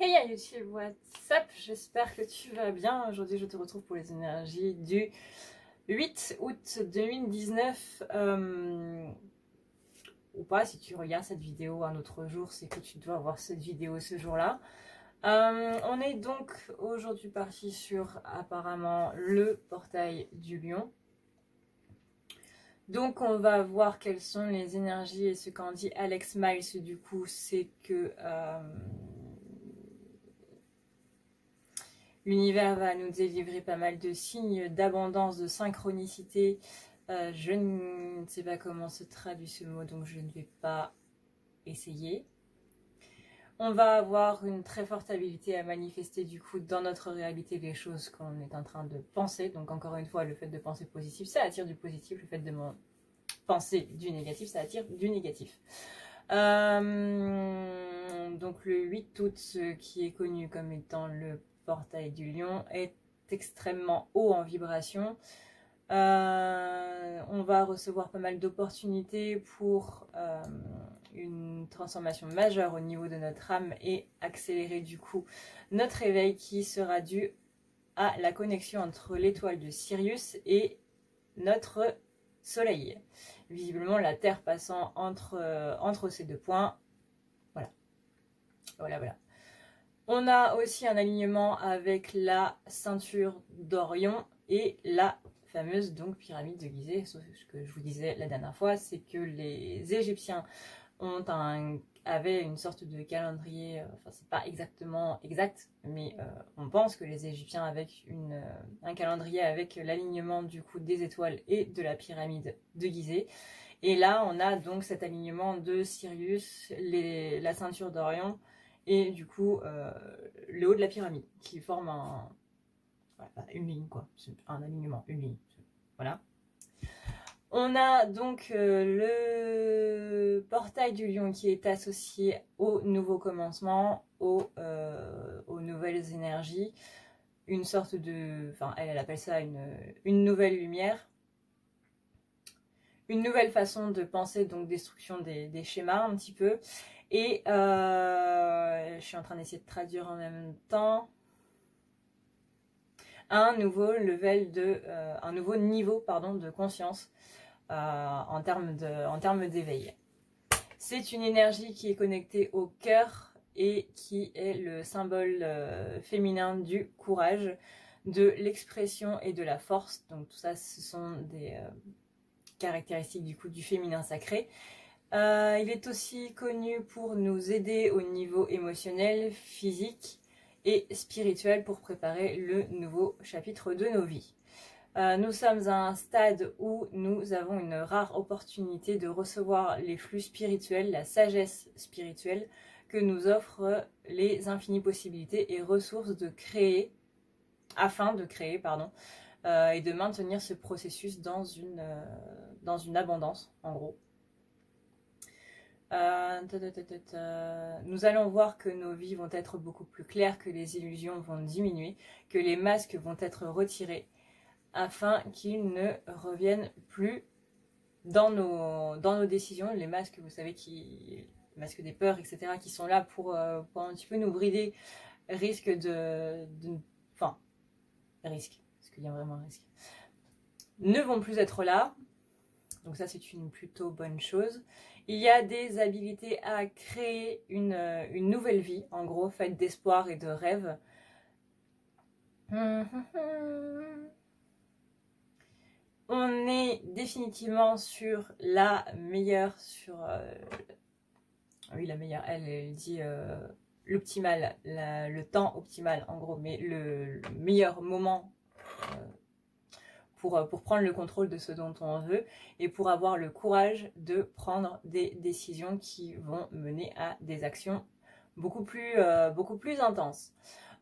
Hey à YouTube, what's up? J'espère que tu vas bien. Aujourd'hui, je te retrouve pour les énergies du 8 août 2019. Ou pas, si tu regardes cette vidéo un autre jour, c'est que tu dois voir cette vidéo ce jour-là. On est donc aujourd'hui parti sur apparemment le portail du lion. Donc on va voir quelles sont les énergies et ce qu'en dit Alex Miles du coup, c'est que l'univers va nous délivrer pas mal de signes d'abondance, de synchronicité. Je ne sais pas comment se traduit ce mot, donc je ne vais pas essayer. On va avoir une très forte habilité à manifester du coup dans notre réalité les choses qu'on est en train de penser. Donc encore une fois, le fait de penser positif, ça attire du positif. Le fait de penser du négatif, ça attire du négatif. Donc le 8 août, ce qui est connu comme étant le portail du lion, est extrêmement haut en vibration. On va recevoir pas mal d'opportunités pour une transformation majeure au niveau de notre âme et accélérer du coup notre éveil qui sera dû à la connexion entre l'étoile de Sirius et notre soleil. Visiblement la Terre passant entre ces deux points. Voilà. On a aussi un alignement avec la ceinture d'Orion et la fameuse donc pyramide de Gizeh. Ce que je vous disais la dernière fois, c'est que les Égyptiens avaient une sorte de calendrier, enfin c'est pas exactement exact, mais on pense que les Égyptiens avaient un calendrier avec l'alignement du coup des étoiles et de la pyramide de Gizeh. Et là on a donc cet alignement de Sirius, la ceinture d'Orion, et du coup le haut de la pyramide qui forme une ligne, quoi, un alignement, une ligne, voilà. On a donc le portail du lion qui est associé au nouveau commencement, aux nouvelles énergies, une sorte de, enfin elle appelle ça une nouvelle lumière, une nouvelle façon de penser, donc destruction des schémas un petit peu. Et je suis en train d'essayer de traduire en même temps. Un nouveau niveau de conscience en termes d'éveil. C'est une énergie qui est connectée au cœur et qui est le symbole féminin du courage, de l'expression et de la force. Donc tout ça, ce sont des caractéristiques du coup du féminin sacré. Il est aussi connu pour nous aider au niveau émotionnel, physique et spirituel pour préparer le nouveau chapitre de nos vies. Nous sommes à un stade où nous avons une rare opportunité de recevoir les flux spirituels, la sagesse spirituelle que nous offrent les infinies possibilités et ressources afin de créer, et de maintenir ce processus dans une abondance, en gros. Nous allons voir que nos vies vont être beaucoup plus claires, que les illusions vont diminuer, que les masques vont être retirés afin qu'ils ne reviennent plus dans nos décisions. Les masques, vous savez, les masques des peurs, etc., qui sont là pour un petit peu nous brider, risque risque, parce qu'il y a vraiment un risque, ne vont plus être là. Donc ça, c'est une plutôt bonne chose. Il y a des habilités à créer une nouvelle vie, en gros, faite d'espoir et de rêve. On est définitivement sur la meilleure, oui, la meilleure, elle dit l'optimal, le temps optimal, en gros, mais le meilleur moment pour prendre le contrôle de ce dont on veut et pour avoir le courage de prendre des décisions qui vont mener à des actions beaucoup plus intenses.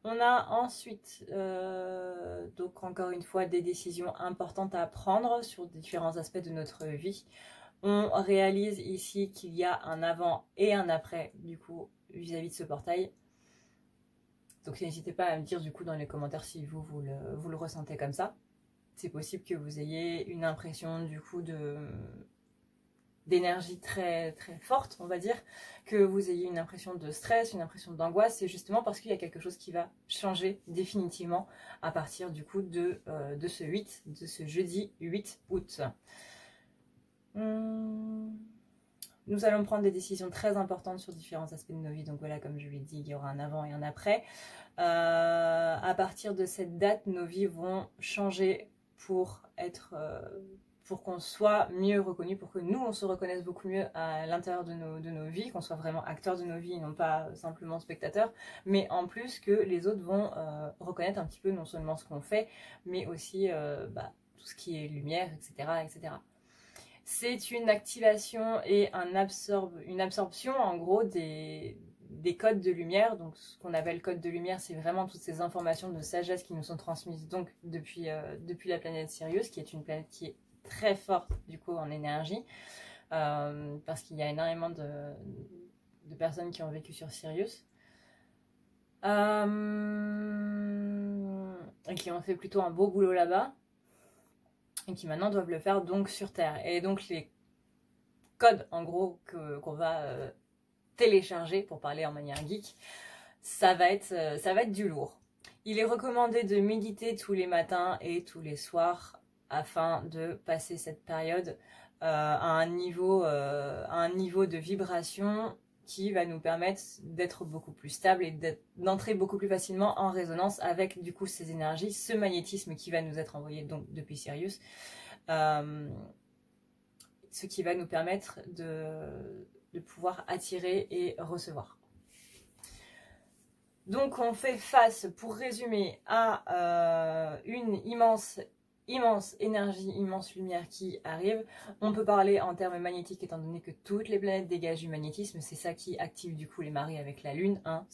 On a ensuite, donc encore une fois, des décisions importantes à prendre sur différents aspects de notre vie. On réalise ici qu'il y a un avant et un après, du coup, vis-à-vis de ce portail. Donc n'hésitez pas à me dire du coup dans les commentaires si vous le ressentez comme ça. C'est possible que vous ayez une impression du coup d'énergie très très forte, on va dire, que vous ayez une impression de stress, une impression d'angoisse, c'est justement parce qu'il y a quelque chose qui va changer définitivement à partir du coup de ce jeudi 8 août. Nous allons prendre des décisions très importantes sur différents aspects de nos vies. Donc voilà, comme je l'ai dit, il y aura un avant et un après. À partir de cette date, nos vies vont changer pour qu'on soit mieux reconnu, pour que nous, on se reconnaisse beaucoup mieux à l'intérieur de nos vies, qu'on soit vraiment acteurs de nos vies et non pas simplement spectateurs, mais en plus que les autres vont reconnaître un petit peu non seulement ce qu'on fait, mais aussi tout ce qui est lumière, etc. etc. C'est une activation et une absorption en gros des codes de lumière. Donc ce qu'on appelle code de lumière, c'est vraiment toutes ces informations de sagesse qui nous sont transmises donc depuis la planète Sirius, qui est une planète qui est très forte du coup en énergie, parce qu'il y a énormément de personnes qui ont vécu sur Sirius. Et qui ont fait plutôt un beau boulot là-bas. Et qui maintenant doivent le faire donc sur Terre. Et donc les codes en gros qu'on va télécharger, pour parler en manière geek, ça va être du lourd. Il est recommandé de méditer tous les matins et tous les soirs afin de passer cette période à un niveau de vibration qui va nous permettre d'être beaucoup plus stable et d'entrer beaucoup plus facilement en résonance avec du coup ces énergies, ce magnétisme qui va nous être envoyé donc depuis Sirius, ce qui va nous permettre de pouvoir attirer et recevoir. Donc on fait face, pour résumer, à une immense énergie, immense lumière qui arrive. On peut parler en termes magnétiques étant donné que toutes les planètes dégagent du magnétisme. C'est ça qui active du coup les marées avec la Lune. Hein.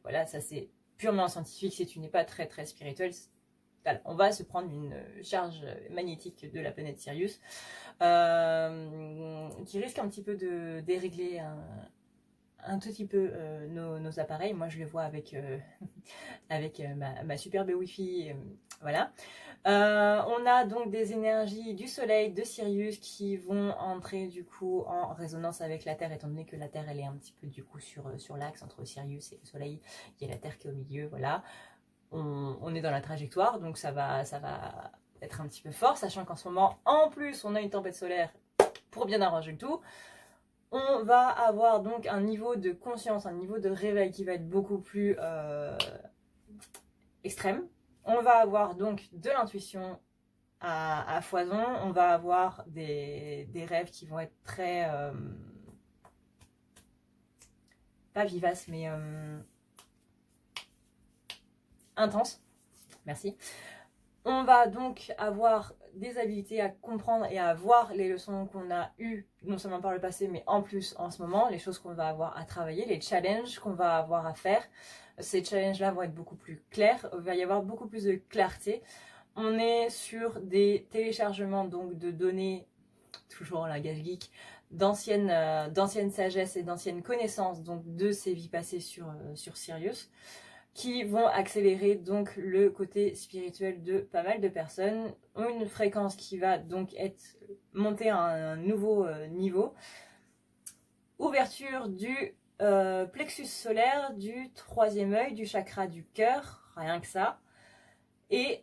Voilà, ça c'est purement scientifique. Si tu n'es pas très très spirituel, voilà, on va se prendre une charge magnétique de la planète Sirius qui risque un petit peu de dérégler un tout petit peu nos appareils. Moi je le vois avec ma superbe Wi-Fi, voilà. On a donc des énergies du soleil, de Sirius qui vont entrer du coup en résonance avec la Terre, étant donné que la Terre elle est un petit peu du coup sur l'axe entre Sirius et le soleil. Il y a la Terre qui est au milieu, voilà. On est dans la trajectoire, donc ça va être un petit peu fort, sachant qu'en ce moment en plus on a une tempête solaire pour bien arranger le tout. On va avoir donc un niveau de conscience, un niveau de réveil qui va être beaucoup plus extrême. On va avoir donc de l'intuition à foison. On va avoir des rêves qui vont être très... pas vivaces, mais intenses. Merci. On va donc avoir des habilités à comprendre et à voir les leçons qu'on a eues, non seulement par le passé, mais en plus en ce moment, les choses qu'on va avoir à travailler, les challenges qu'on va avoir à faire. Ces challenges-là vont être beaucoup plus clairs, il va y avoir beaucoup plus de clarté. On est sur des téléchargements donc de données, toujours en langage geek, d'anciennes sagesses et d'anciennes connaissances donc de ces vies passées sur Sirius, qui vont accélérer donc le côté spirituel de pas mal de personnes. Une fréquence qui va donc être montée à un nouveau niveau. Ouverture du plexus solaire, du troisième œil, du chakra du cœur, rien que ça. Et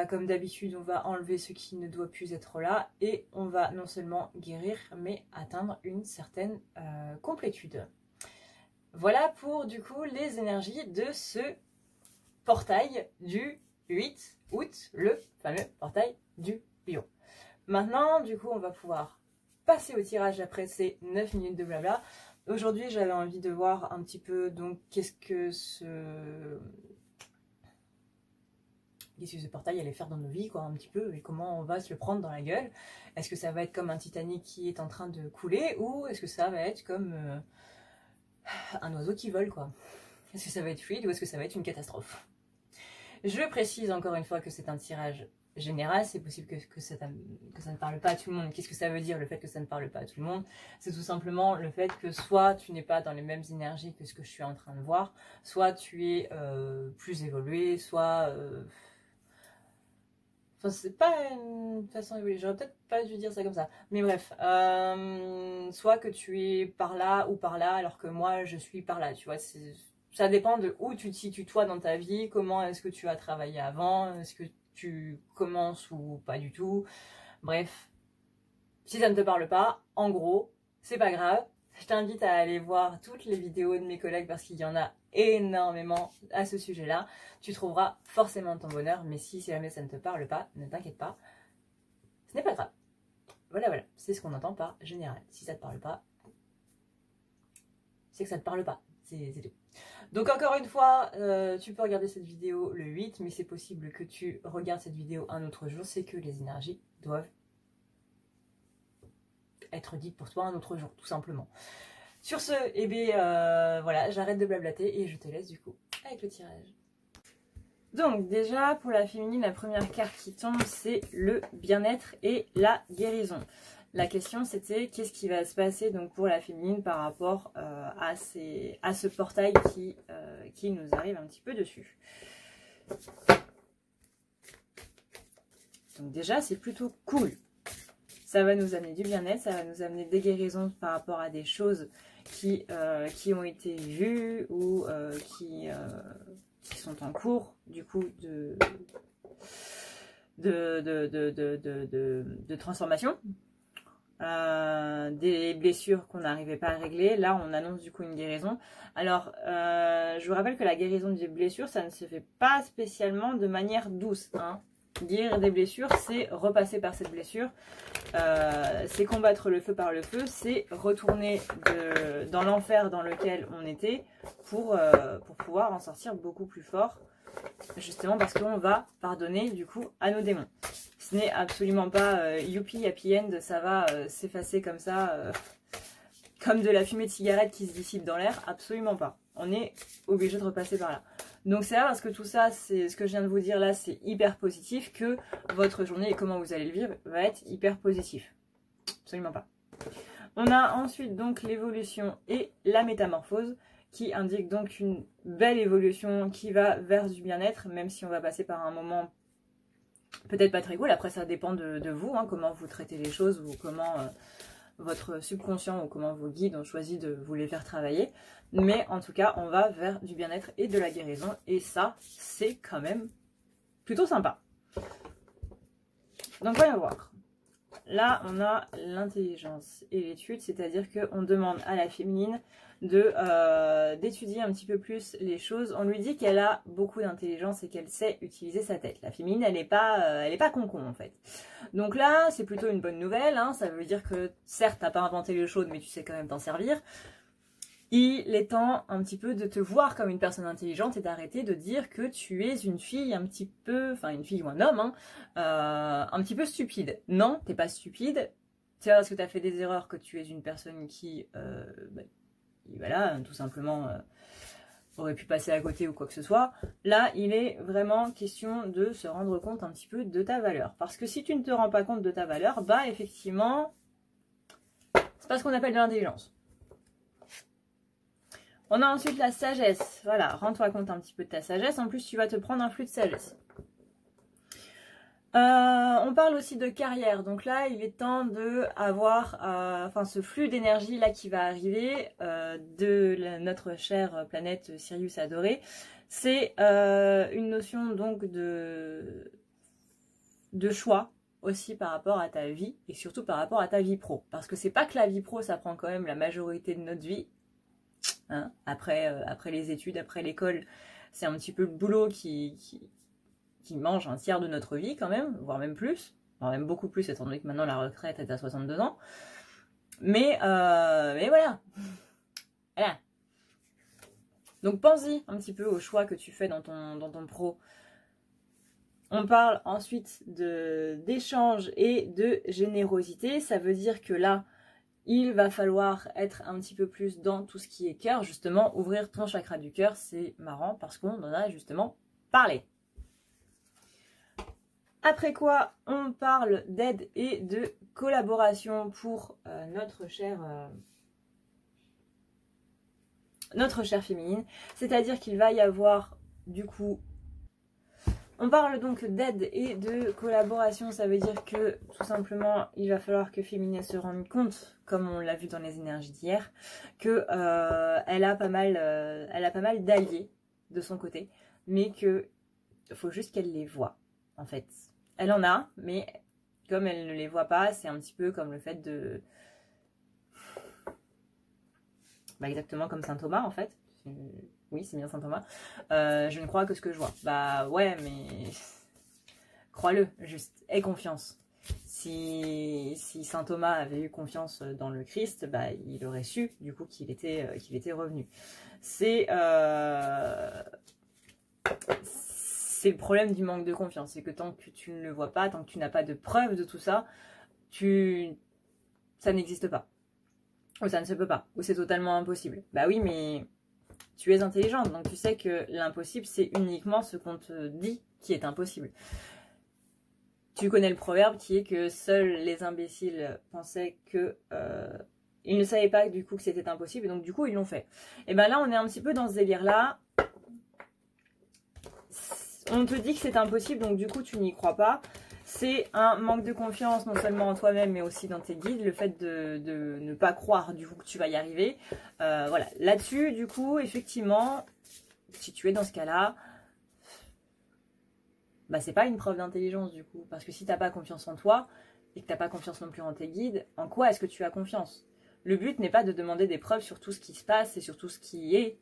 comme d'habitude, on va enlever ce qui ne doit plus être là et on va non seulement guérir, mais atteindre une certaine complétude. Voilà pour du coup les énergies de ce portail du 8 août, le fameux portail du lion. Maintenant, du coup, on va pouvoir passer au tirage après ces 9 minutes de blabla. Aujourd'hui, j'avais envie de voir un petit peu donc qu'est-ce que ce portail allait faire dans nos vies, quoi, un petit peu, et comment on va se le prendre dans la gueule. Est-ce que ça va être comme un Titanic qui est en train de couler, ou est-ce que ça va être comme un oiseau qui vole, quoi? Est-ce que ça va être fluide ou est-ce que ça va être une catastrophe? Je précise encore une fois que c'est un tirage général, c'est possible que ça ne parle pas à tout le monde. Qu'est-ce que ça veut dire le fait que ça ne parle pas à tout le monde? C'est tout simplement le fait que soit tu n'es pas dans les mêmes énergies que ce que je suis en train de voir, soit tu es plus évolué, soit... Enfin, c'est pas une façon évoluée, j'aurais peut-être pas dû dire ça comme ça. Mais bref, soit que tu es par là ou par là, alors que moi je suis par là, tu vois. Ça dépend de où tu te situes toi dans ta vie, comment est-ce que tu as travaillé avant, est-ce que tu commences ou pas du tout. Bref, si ça ne te parle pas, en gros, c'est pas grave. Je t'invite à aller voir toutes les vidéos de mes collègues parce qu'il y en a énormément à ce sujet-là. Tu trouveras forcément ton bonheur, mais si jamais ça ne te parle pas, ne t'inquiète pas, ce n'est pas grave. Voilà, voilà, c'est ce qu'on entend par général. Si ça ne te parle pas, c'est que ça ne te parle pas. C'est tout. Donc encore une fois, tu peux regarder cette vidéo le 8, mais c'est possible que tu regardes cette vidéo un autre jour. C'est que les énergies doivent être dites pour toi un autre jour, tout simplement. Sur ce, eh bien, voilà, j'arrête de blablater et je te laisse du coup avec le tirage. Donc déjà, pour la féminine, la première carte qui tombe, c'est le bien-être et la guérison. La question, c'était qu'est-ce qui va se passer donc pour la féminine par rapport à ce portail qui nous arrive un petit peu dessus. Donc déjà, c'est plutôt cool. Ça va nous amener du bien-être, ça va nous amener des guérisons par rapport à des choses qui ont été vues ou qui sont en cours, du coup, de transformation. Des blessures qu'on n'arrivait pas à régler. Là, on annonce du coup une guérison. Alors, je vous rappelle que la guérison des blessures, ça ne se fait pas spécialement de manière douce, hein. Guérir des blessures, c'est repasser par cette blessure, c'est combattre le feu par le feu, c'est retourner dans l'enfer dans lequel on était pour pouvoir en sortir beaucoup plus fort, justement parce qu'on va pardonner du coup à nos démons. Ce n'est absolument pas youpi, happy end, ça va s'effacer comme ça, comme de la fumée de cigarette qui se dissipe dans l'air, absolument pas. On est obligé de repasser par là. Donc c'est là parce que tout ça, c'est ce que je viens de vous dire là, c'est hyper positif, que votre journée et comment vous allez le vivre va être hyper positif. Absolument pas. On a ensuite donc l'évolution et la métamorphose qui indique donc une belle évolution qui va vers du bien-être, même si on va passer par un moment peut-être pas très cool. Après ça dépend de vous, hein, comment vous traitez les choses ou comment votre subconscient ou comment vos guides ont choisi de vous les faire travailler. Mais en tout cas, on va vers du bien-être et de la guérison. Et ça, c'est quand même plutôt sympa. Donc, voyons voir. Là, on a l'intelligence et l'étude, c'est-à-dire qu'on demande à la féminine d'étudier un petit peu plus les choses. On lui dit qu'elle a beaucoup d'intelligence et qu'elle sait utiliser sa tête. La féminine, elle n'est pas con-con en fait. Donc là, c'est plutôt une bonne nouvelle, hein. Ça veut dire que certes, t'as pas inventé l'eau chaude, mais tu sais quand même t'en servir. Il est temps un petit peu de te voir comme une personne intelligente et d'arrêter de dire que tu es une fille un petit peu, enfin une fille ou un homme, hein, un petit peu stupide. Non, t'es pas stupide. C'est parce que tu as fait des erreurs que tu es une personne qui, voilà, tout simplement aurait pu passer à côté ou quoi que ce soit. Là, il est vraiment question de se rendre compte un petit peu de ta valeur. Parce que si tu ne te rends pas compte de ta valeur, bah effectivement, c'est pas ce qu'on appelle de l'intelligence. On a ensuite la sagesse. Voilà, rends-toi compte un petit peu de ta sagesse. En plus, tu vas te prendre un flux de sagesse. On parle aussi de carrière. Donc là, il est temps de avoir ce flux d'énergie là qui va arriver notre chère planète Sirius adorée. C'est une notion donc de choix aussi par rapport à ta vie et surtout par rapport à ta vie pro. Parce que c'est pas que la vie pro, ça prend quand même la majorité de notre vie. Hein, après les études, après l'école, c'est un petit peu le boulot qui mange un tiers de notre vie quand même, voire même plus, voire même beaucoup plus étant donné que maintenant la retraite est à 62 ans. Mais voilà. Voilà. Donc pense-y un petit peu au choix que tu fais dans ton pro. On parle ensuite d'échange et de générosité. Ça veut dire que là, il va falloir être un petit peu plus dans tout ce qui est cœur, justement, ouvrir ton chakra du cœur. C'est marrant parce qu'on en a justement parlé. Après quoi, on parle d'aide et de collaboration pour notre chère féminine. C'est-à-dire qu'il va y avoir, du coup, On parle donc d'aide et de collaboration, ça veut dire que tout simplement il va falloir que Féminin se rende compte, comme on l'a vu dans les énergies d'hier, que elle a pas mal d'alliés de son côté, mais que faut juste qu'elle les voie en fait. Elle en a, mais comme elle ne les voit pas, c'est un petit peu comme le fait de... Bah exactement comme Saint Thomas en fait. Oui, c'est bien Saint Thomas. Je ne crois que ce que je vois. Bah ouais, mais crois-le, juste, aie confiance. Si Saint Thomas avait eu confiance dans le Christ, bah il aurait su du coup qu'il était revenu. C'est le problème du manque de confiance, c'est que tant que tu ne le vois pas, tant que tu n'as pas de preuves de tout ça, ça n'existe pas. Ou ça ne se peut pas, ou c'est totalement impossible. Bah oui, mais tu es intelligente, donc tu sais que l'impossible, c'est uniquement ce qu'on te dit qui est impossible. Tu connais le proverbe qui est que seuls les imbéciles pensaient que... ils ne savaient pas du coup que c'était impossible, et donc du coup ils l'ont fait. Et ben là, on est un petit peu dans ce délire-là. On te dit que c'est impossible, donc du coup tu n'y crois pas. C'est un manque de confiance non seulement en toi-même mais aussi dans tes guides, le fait de ne pas croire du coup que tu vas y arriver. Voilà, là-dessus du coup effectivement, si tu es dans ce cas-là, bah c'est pas une preuve d'intelligence du coup, parce que si t'as pas confiance en toi et que t'as pas confiance non plus en tes guides, en quoi est-ce que tu as confiance? Le but n'est pas de demander des preuves sur tout ce qui se passe et sur tout ce qui est.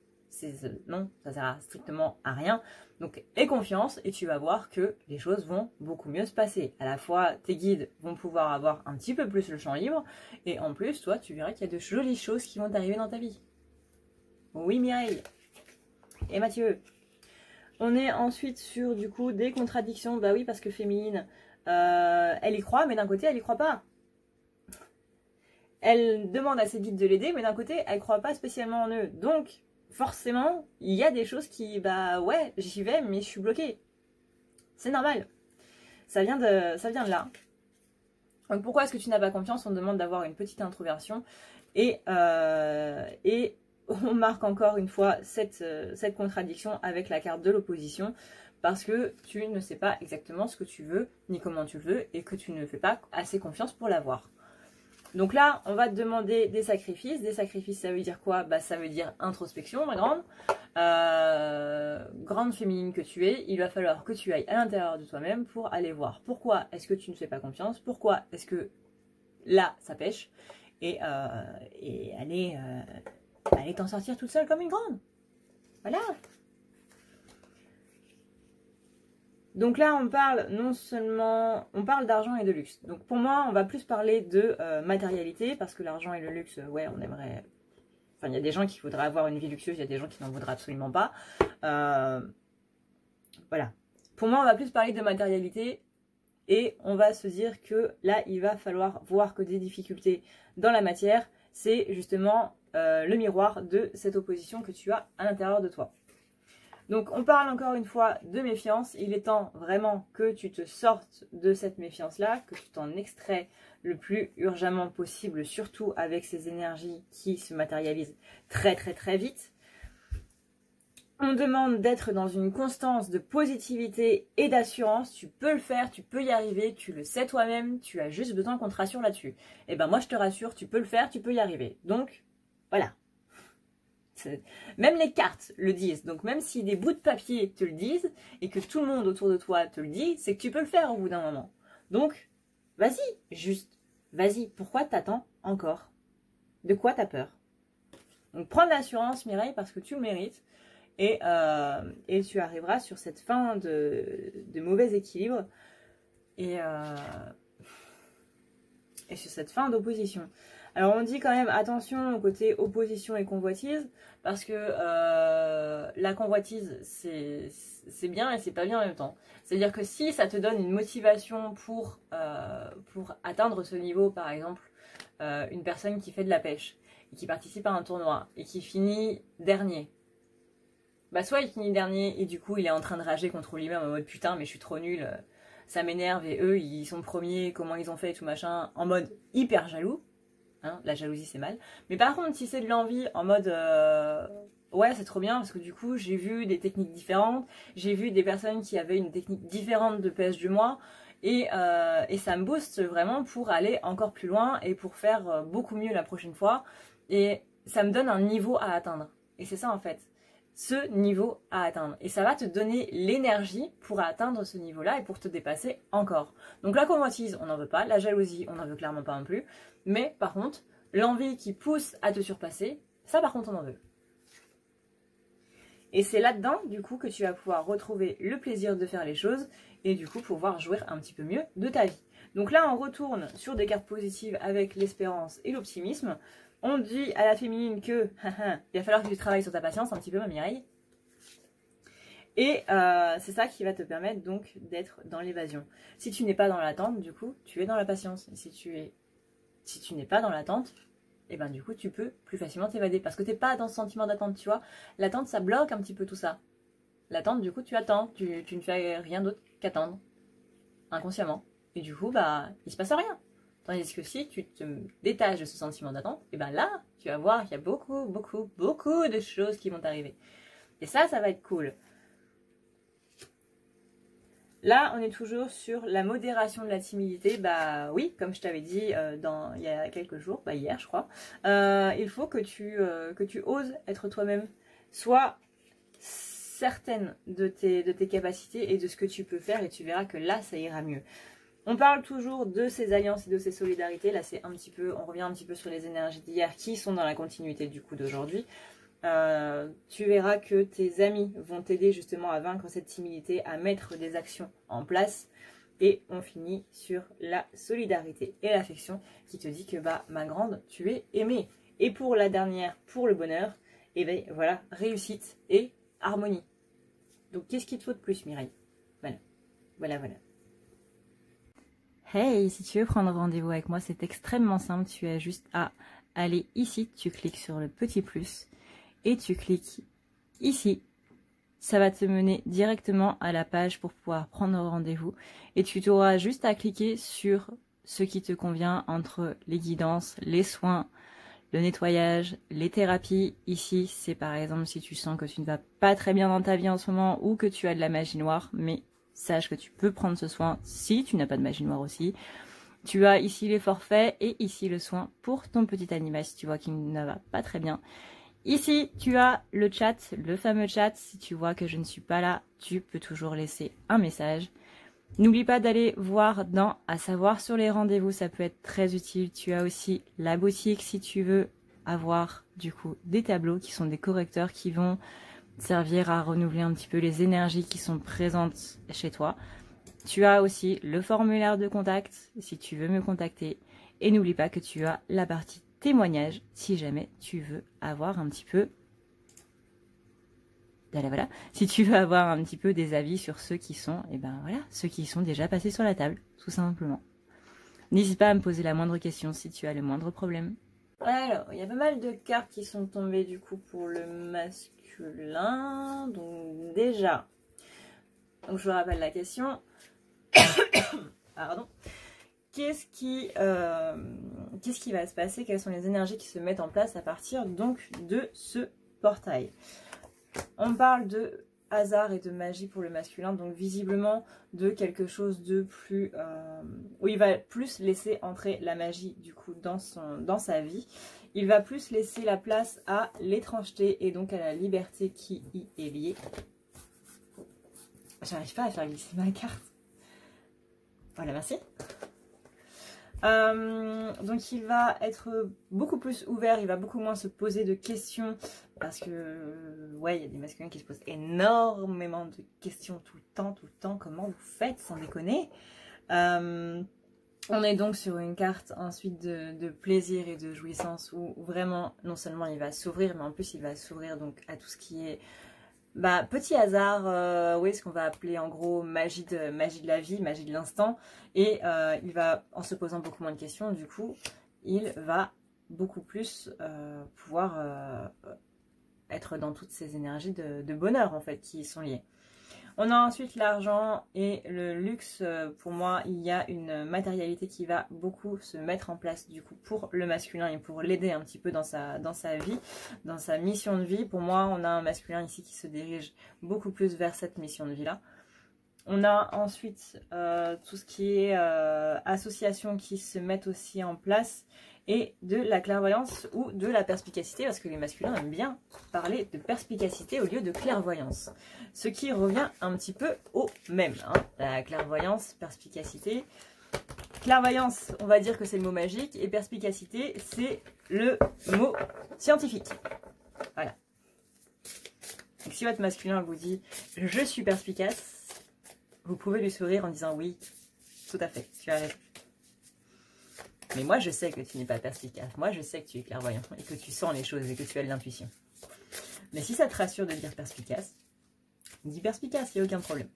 Non, ça sert strictement à rien. Donc aie confiance et tu vas voir que les choses vont beaucoup mieux se passer. À la fois tes guides vont pouvoir avoir un petit peu plus le champ libre et en plus toi tu verras qu'il y a de jolies choses qui vont arriver dans ta vie. Oui Mireille et Mathieu. On est ensuite sur du coup des contradictions. Bah oui, parce que Féminine elle y croit mais d'un côté elle y croit pas. Elle demande à ses guides de l'aider mais d'un côté elle croit pas spécialement en eux. Donc forcément, il y a des choses qui, bah ouais, j'y vais, mais je suis bloquée. C'est normal. Ça vient de là. Donc pourquoi est-ce que tu n'as pas confiance? On te demande d'avoir une petite introversion. Et on marque encore une fois cette contradiction avec la carte de l'opposition. Parce que tu ne sais pas exactement ce que tu veux, ni comment tu le veux, et que tu ne fais pas assez confiance pour l'avoir. Donc là, on va te demander des sacrifices. Des sacrifices, ça veut dire quoi? Bah, ça veut dire introspection, ma grande. Grande féminine que tu es, il va falloir que tu ailles à l'intérieur de toi-même pour aller voir pourquoi est-ce que tu ne fais pas confiance, pourquoi est-ce que là, ça pêche, et aller t'en sortir toute seule comme une grande. Voilà. Donc là, on parle d'argent et de luxe. Donc pour moi, on va plus parler de matérialité, parce que l'argent et le luxe, ouais, on aimerait... Enfin, il y a des gens qui voudraient avoir une vie luxueuse, il y a des gens qui n'en voudraient absolument pas. Voilà. Pour moi, on va plus parler de matérialité, et on va se dire que là, il va falloir voir que des difficultés dans la matière, c'est justement le miroir de cette opposition que tu as à l'intérieur de toi. Donc on parle encore une fois de méfiance, il est temps vraiment que tu te sortes de cette méfiance-là, que tu t'en extrais le plus urgemment possible, surtout avec ces énergies qui se matérialisent très très très vite. On demande d'être dans une constance de positivité et d'assurance, tu peux le faire, tu peux y arriver, tu le sais toi-même, tu as juste besoin qu'on te rassure là-dessus. Et ben moi je te rassure, tu peux le faire, tu peux y arriver. Donc voilà. Même les cartes le disent, donc même si des bouts de papier te le disent et que tout le monde autour de toi te le dit, c'est que tu peux le faire au bout d'un moment. Donc, vas-y, juste, vas-y, pourquoi t'attends encore? De quoi t'as peur? Donc prends de l'assurance Mireille parce que tu le mérites et tu arriveras sur cette fin de mauvais équilibre et sur cette fin d'opposition. Alors on dit quand même attention au côté opposition et convoitise, parce que la convoitise c'est bien et c'est pas bien en même temps. C'est-à-dire que si ça te donne une motivation pour atteindre ce niveau, par exemple une personne qui fait de la pêche et qui participe à un tournoi et qui finit dernier, bah soit il finit dernier et du coup il est en train de rager contre lui-même en mode putain mais je suis trop nul, ça m'énerve et eux ils sont premiers, comment ils ont fait et tout machin, en mode hyper jaloux. Hein, la jalousie c'est mal. Mais par contre si c'est de l'envie en mode ouais, c'est trop bien parce que du coup, j'ai vu des techniques différentes, j'ai vu des personnes qui avaient une technique différente de pêche du moi et ça me booste vraiment pour aller encore plus loin et pour faire beaucoup mieux la prochaine fois. Et ça me donne un niveau à atteindre. Et c'est ça en fait, ce niveau à atteindre. Et ça va te donner l'énergie pour atteindre ce niveau-là et pour te dépasser encore. Donc la convoitise, on n'en veut pas. La jalousie, on n'en veut clairement pas non plus. Mais par contre, l'envie qui pousse à te surpasser, ça par contre on en veut. Et c'est là-dedans, du coup, que tu vas pouvoir retrouver le plaisir de faire les choses et du coup pouvoir jouir un petit peu mieux de ta vie. Donc là, on retourne sur des cartes positives avec l'espérance et l'optimisme. On dit à la féminine que il va falloir que tu travailles sur ta patience un petit peu, ma Mireille. Et c'est ça qui va te permettre donc d'être dans l'évasion. Si tu n'es pas dans l'attente, du coup, tu es dans la patience. Et si tu n'es pas dans l'attente, et ben du coup tu peux plus facilement t'évader parce que t'es pas dans ce sentiment d'attente, tu vois. L'attente, ça bloque un petit peu tout ça. L'attente, du coup tu attends, tu ne fais rien d'autre qu'attendre inconsciemment. Et du coup bah il se passe rien. Tandis que si tu te détaches de ce sentiment d'attente, et ben là tu vas voir qu'il y a beaucoup de choses qui vont t'arriver. Et ça va être cool. Là, on est toujours sur la modération de la timidité. Bah oui, comme je t'avais dit il y a quelques jours, bah hier je crois, il faut que tu oses être toi-même. Sois certaine de tes capacités et de ce que tu peux faire et tu verras que là, ça ira mieux. On parle toujours de ces alliances et de ces solidarités. Là, c'est un petit peu, on revient un petit peu sur les énergies d'hier qui sont dans la continuité du coup d'aujourd'hui. Tu verras que tes amis vont t'aider justement à vaincre cette timidité, à mettre des actions en place. Et on finit sur la solidarité et l'affection qui te dit que bah ma grande, tu es aimée. Et pour la dernière, pour le bonheur, et ben voilà, réussite et harmonie. Donc qu'est-ce qu'il te faut de plus, Mireille? Voilà. Hey, si tu veux prendre rendez-vous avec moi, c'est extrêmement simple. Tu as juste à aller ici, tu cliques sur le petit plus et tu cliques ici. Ça va te mener directement à la page pour pouvoir prendre rendez-vous. Et tu auras juste à cliquer sur ce qui te convient entre les guidances, les soins, le nettoyage, les thérapies. Ici, c'est par exemple si tu sens que tu ne vas pas très bien dans ta vie en ce moment ou que tu as de la magie noire, mais sache que tu peux prendre ce soin si tu n'as pas de magie noire aussi. Tu as ici les forfaits et ici le soin pour ton petit animal si tu vois qu'il ne va pas très bien. Ici, tu as le chat, le fameux chat. Si tu vois que je ne suis pas là, tu peux toujours laisser un message. N'oublie pas d'aller voir dans « À savoir sur les rendez-vous », ça peut être très utile. Tu as aussi la boutique si tu veux avoir du coup des tableaux qui sont des correcteurs qui vont servir à renouveler un petit peu les énergies qui sont présentes chez toi. Tu as aussi le formulaire de contact si tu veux me contacter. Et n'oublie pas que tu as la partie témoignage si jamais tu veux avoir un petit peu si tu veux avoir un petit peu des avis sur ceux qui sont ceux qui sont déjà passés sur la table, tout simplement. N'hésite pas à me poser la moindre question si tu as le moindre problème. Alors, il y a pas mal de cartes qui sont tombées du coup pour le masculin. Donc déjà, donc je vous rappelle la question. Pardon. Qu'est-ce qui va se passer? Quelles sont les énergies qui se mettent en place à partir donc de ce portail? On parle de hasard et de magie pour le masculin, donc visiblement de quelque chose de plus... où il va plus laisser entrer la magie du coup dans sa vie. Il va plus laisser la place à l'étrangeté et donc à la liberté qui y est liée. J'arrive pas à faire glisser ma carte. Voilà, merci. Donc il va être beaucoup plus ouvert, il va beaucoup moins se poser de questions parce que ouais, il y a des masculins qui se posent énormément de questions tout le temps, comment vous faites sans déconner. On est donc sur une carte ensuite de plaisir et de jouissance où vraiment non seulement il va s'ouvrir mais en plus il va s'ouvrir donc à tout ce qui est petit hasard, oui, ce qu'on va appeler en gros magie de la vie, magie de l'instant. Et il va, en se posant beaucoup moins de questions, du coup, il va beaucoup plus pouvoir être dans toutes ces énergies de bonheur, en fait, qui y sont liées. On a ensuite l'argent et le luxe. Pour moi, il y a une matérialité qui va beaucoup se mettre en place du coup pour le masculin et pour l'aider un petit peu dans sa vie, dans sa mission de vie. Pour moi, on a un masculin ici qui se dirige beaucoup plus vers cette mission de vie-là. On a ensuite tout ce qui est associations qui se mettent aussi en place et de la clairvoyance ou de la perspicacité, parce que les masculins aiment bien parler de perspicacité au lieu de clairvoyance. Ce qui revient un petit peu au même. Hein. La clairvoyance, perspicacité. Clairvoyance, on va dire que c'est le mot magique, et perspicacité, c'est le mot scientifique. Voilà. Donc, si votre masculin vous dit « je suis perspicace », vous pouvez lui sourire en disant oui, tout à fait, tu as raison. Mais moi, je sais que tu n'es pas perspicace. Moi, je sais que tu es clairvoyant et que tu sens les choses et que tu as de l'intuition. Mais si ça te rassure de dire perspicace, dis perspicace, il n'y a aucun problème.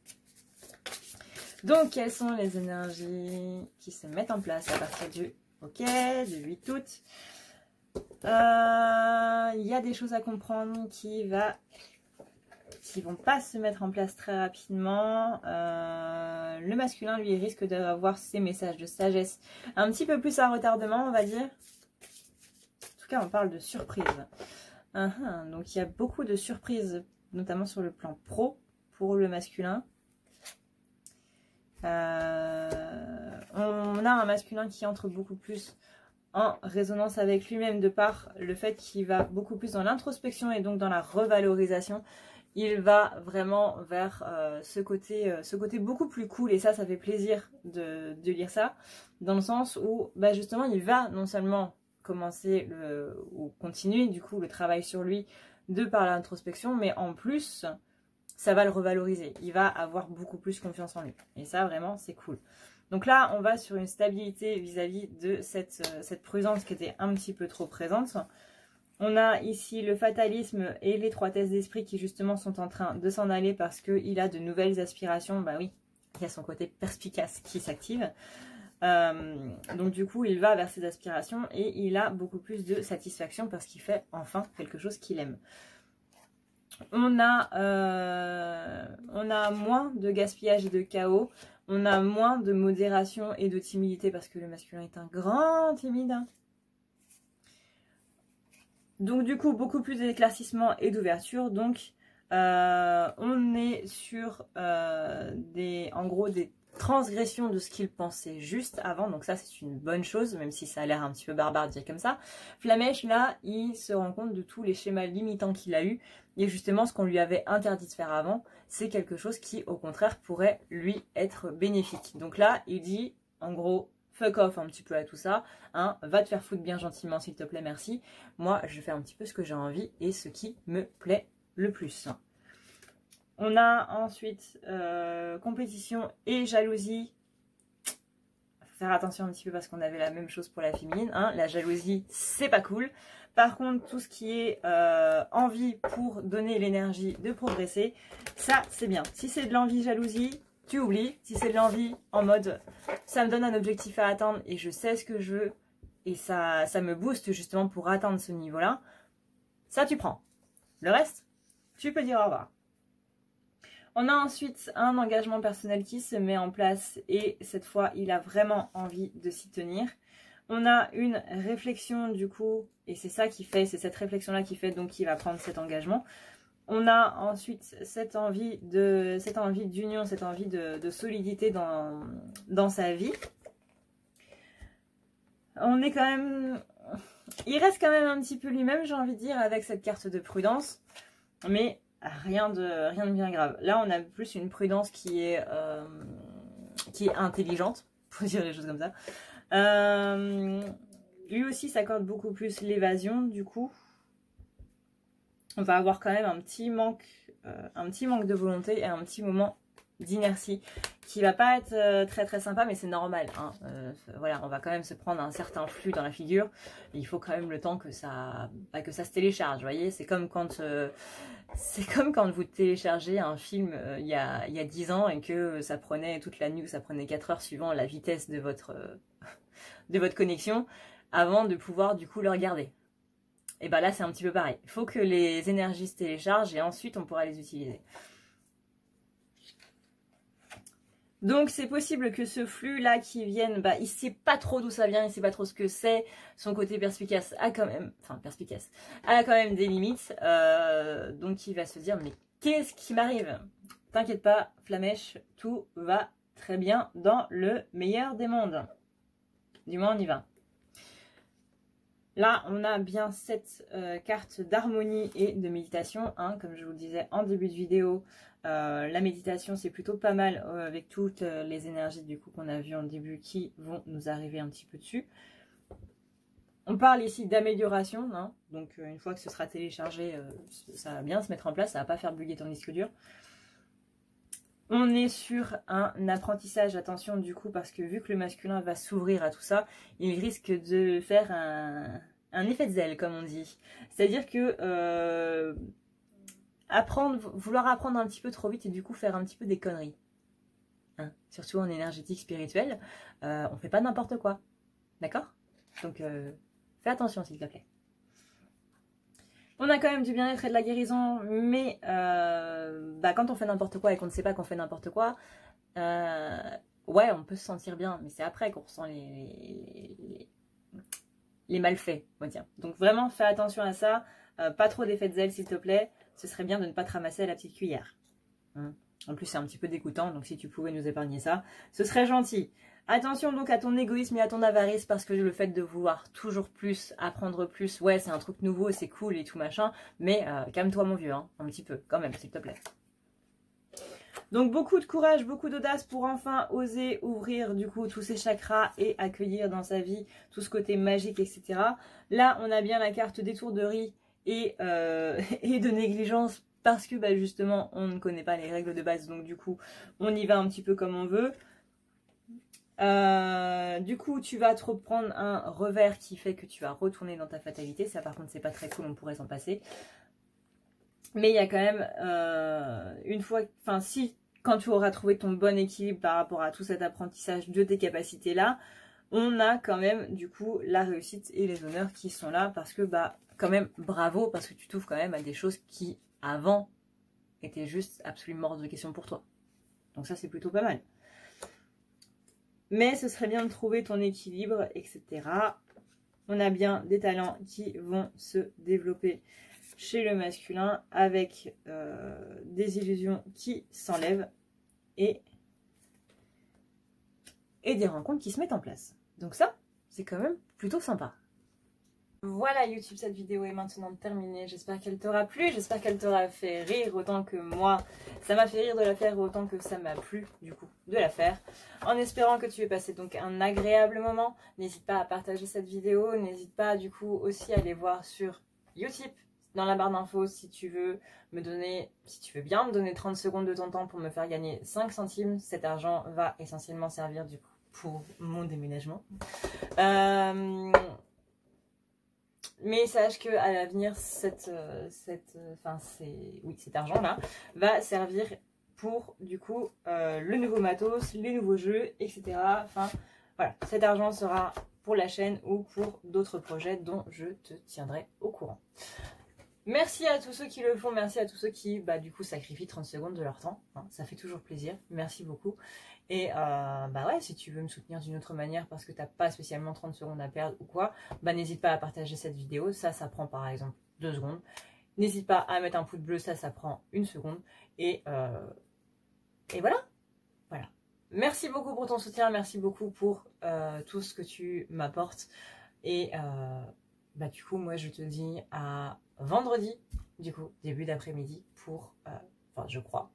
Donc, quelles sont les énergies qui se mettent en place à partir du 8 août. Il y a des choses à comprendre qui vont pas se mettre en place très rapidement. Le masculin, lui, risque d'avoir ses messages de sagesse un petit peu plus à retardement, on va dire. En tout cas, on parle de surprise. Donc, il y a beaucoup de surprises, notamment sur le plan pro, pour le masculin. On a un masculin qui entre beaucoup plus en résonance avec lui-même de par le fait qu'il va beaucoup plus dans l'introspection et donc dans la revalorisation. Il va vraiment vers ce côté beaucoup plus cool, et ça fait plaisir de lire ça, dans le sens où bah justement il va non seulement commencer ou continuer du coup le travail sur lui de par l'introspection, mais en plus ça va le revaloriser, il va avoir beaucoup plus confiance en lui, et ça vraiment c'est cool. Donc là on va sur une stabilité vis-à-vis de cette prudence qui était un petit peu trop présente. On a ici le fatalisme et l'étroitesse d'esprit qui justement sont en train de s'en aller parce qu'il a de nouvelles aspirations. Bah oui, il y a son côté perspicace qui s'active. Donc du coup, il va vers ses aspirations et il a beaucoup plus de satisfaction parce qu'il fait enfin quelque chose qu'il aime. On a moins de gaspillage et de chaos. On a moins de modération et de timidité parce que le masculin est un grand timide. Donc du coup, beaucoup plus d'éclaircissement et d'ouverture. Donc on est sur en gros des transgressions de ce qu'il pensait juste avant. Donc ça, c'est une bonne chose, même si ça a l'air un petit peu barbare de dire comme ça. Flamèche, là, il se rend compte de tous les schémas limitants qu'il a eu. Et justement, ce qu'on lui avait interdit de faire avant, c'est quelque chose qui, au contraire, pourrait lui être bénéfique. Donc là, il dit, en gros, fuck off un petit peu à tout ça, hein, va te faire foutre bien gentiment s'il te plaît, merci. Moi, je fais un petit peu ce que j'ai envie et ce qui me plaît le plus. On a ensuite compétition et jalousie. Faut faire attention un petit peu parce qu'on avait la même chose pour la féminine. Hein. La jalousie, c'est pas cool. Par contre, tout ce qui est envie pour donner l'énergie de progresser, ça, c'est bien. Si c'est de l'envie, jalousie, tu oublies. Si c'est de l'envie en mode ça me donne un objectif à atteindre et je sais ce que je veux et ça me booste justement pour atteindre ce niveau-là, ça tu prends. Le reste, tu peux dire au revoir. On a ensuite un engagement personnel qui se met en place et cette fois il a vraiment envie de s'y tenir. On a une réflexion du coup, et c'est ça qui fait, c'est cette réflexion-là qui fait donc qu'il va prendre cet engagement. On a ensuite cette envie d'union, cette envie de solidité dans sa vie. On est quand même... Il reste quand même un petit peu lui-même, j'ai envie de dire, avec cette carte de prudence. Mais rien de bien grave. Là, on a plus une prudence qui est intelligente, pour dire les choses comme ça. Lui aussi s'accorde beaucoup plus l'évasion, du coup. On va avoir quand même un petit manque de volonté et un petit moment d'inertie qui va pas être très très sympa, mais c'est normal. Hein. Voilà, on va quand même se prendre un certain flux dans la figure. Et il faut quand même le temps que ça se télécharge. Vous voyez, c'est comme quand vous téléchargez un film il y a 10 ans et que ça prenait toute la nuit ou ça prenait 4 heures suivant la vitesse de votre connexion avant de pouvoir du coup le regarder. Et bien là, c'est un petit peu pareil. Il faut que les énergies se téléchargent et ensuite, on pourra les utiliser. Donc c'est possible que ce flux là qui vienne, bah il sait pas trop d'où ça vient, il sait pas trop ce que c'est. Son côté perspicace a quand même, a quand même des limites. Donc il va se dire mais qu'est-ce qui m'arrive? T'inquiète pas, Flamèche, tout va très bien dans le meilleur des mondes. Du moins on y va. Là, on a bien cette carte d'harmonie et de méditation. Hein, comme je vous le disais en début de vidéo, la méditation, c'est plutôt pas mal avec toutes les énergies du coup qu'on a vues en début qui vont nous arriver un petit peu dessus. On parle ici d'amélioration. Hein, donc, une fois que ce sera téléchargé, ça va bien se mettre en place. Ça va pas faire bugger ton disque dur. On est sur un apprentissage, attention du coup, parce que vu que le masculin va s'ouvrir à tout ça, il risque de faire un effet de zèle, comme on dit. C'est-à-dire que vouloir apprendre un petit peu trop vite et du coup faire un petit peu des conneries. Hein, surtout en énergétique spirituelle, on fait pas n'importe quoi. D'accord? Donc fais attention s'il te plaît. On a quand même du bien-être et de la guérison, mais quand on fait n'importe quoi et qu'on ne sait pas qu'on fait n'importe quoi, ouais, on peut se sentir bien, mais c'est après qu'on ressent les malfaits, on va dire. Donc vraiment, fais attention à ça, pas trop d'effet de zèle s'il te plaît, ce serait bien de ne pas te ramasser à la petite cuillère. En plus, c'est un petit peu dégoûtant, donc si tu pouvais nous épargner ça, ce serait gentil. Attention donc à ton égoïsme et à ton avarice, parce que le fait de vouloir toujours plus, apprendre plus, ouais c'est un truc nouveau, c'est cool et tout machin, mais calme-toi mon vieux, hein, un petit peu quand même s'il te plaît. Donc beaucoup de courage, beaucoup d'audace pour enfin oser ouvrir du coup tous ces chakras et accueillir dans sa vie tout ce côté magique, etc. Là on a bien la carte d'étourderie et de négligence, parce que justement on ne connaît pas les règles de base, donc du coup on y va un petit peu comme on veut. Du coup tu vas te reprendre un revers qui fait que tu vas retourner dans ta fatalité. Ça par contre c'est pas très cool, on pourrait s'en passer, mais il y a quand même une fois, enfin si quand tu auras trouvé ton bon équilibre par rapport à tout cet apprentissage de tes capacités là, on a quand même du coup la réussite et les honneurs qui sont là, parce que quand même bravo, parce que tu t'ouvres quand même à des choses qui avant étaient juste absolument hors de question pour toi. Donc ça c'est plutôt pas mal. Mais ce serait bien de trouver ton équilibre, etc. On a bien des talents qui vont se développer chez le masculin, avec des illusions qui s'enlèvent et des rencontres qui se mettent en place. Donc ça, c'est quand même plutôt sympa. Voilà YouTube, cette vidéo est maintenant terminée. J'espère qu'elle t'aura plu, j'espère qu'elle t'aura fait rire autant que moi. Ça m'a fait rire de la faire autant que ça m'a plu du coup de la faire. En espérant que tu aies passé donc un agréable moment. N'hésite pas à partager cette vidéo, n'hésite pas du coup aussi à aller voir sur Utip dans la barre d'infos si tu veux me donner, si tu veux bien me donner 30 secondes de ton temps pour me faire gagner 5 centimes. Cet argent va essentiellement servir du coup pour mon déménagement. Mais sache que à l'avenir, cet argent-là va servir pour du coup le nouveau matos, les nouveaux jeux, etc. Enfin voilà, cet argent sera pour la chaîne ou pour d'autres projets dont je te tiendrai au courant. Merci à tous ceux qui le font, merci à tous ceux qui du coup sacrifient 30 secondes de leur temps, hein, ça fait toujours plaisir, merci beaucoup. Et ouais, si tu veux me soutenir d'une autre manière parce que t'as pas spécialement 30 secondes à perdre ou quoi, n'hésite pas à partager cette vidéo, ça prend par exemple 2 secondes. N'hésite pas à mettre un pouce bleu, ça prend 1 seconde. Et voilà. Merci beaucoup pour ton soutien, merci beaucoup pour tout ce que tu m'apportes. Et du coup, moi je te dis à vendredi, du coup, début d'après-midi pour, je crois,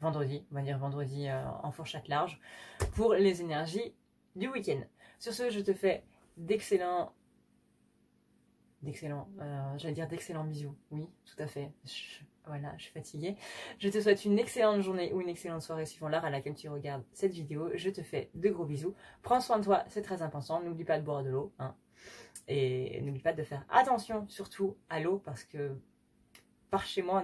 vendredi, on va dire vendredi en fourchette large, pour les énergies du week-end. Sur ce, je te fais d'excellents bisous. Oui, tout à fait. Voilà, je suis fatiguée. Je te souhaite une excellente journée ou une excellente soirée suivant l'heure à laquelle tu regardes cette vidéo. Je te fais de gros bisous. Prends soin de toi, c'est très important. N'oublie pas de boire de l'eau, hein. Et n'oublie pas de faire attention surtout à l'eau, parce que par chez moi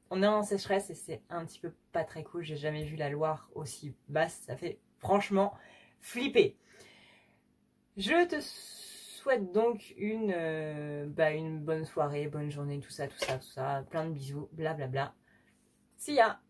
on est en sécheresse et c'est un petit peu pas très cool. J'ai jamais vu la Loire aussi basse, ça fait franchement flipper. Je te souhaite donc une bonne soirée, bonne journée, tout ça, plein de bisous, blablabla. See ya!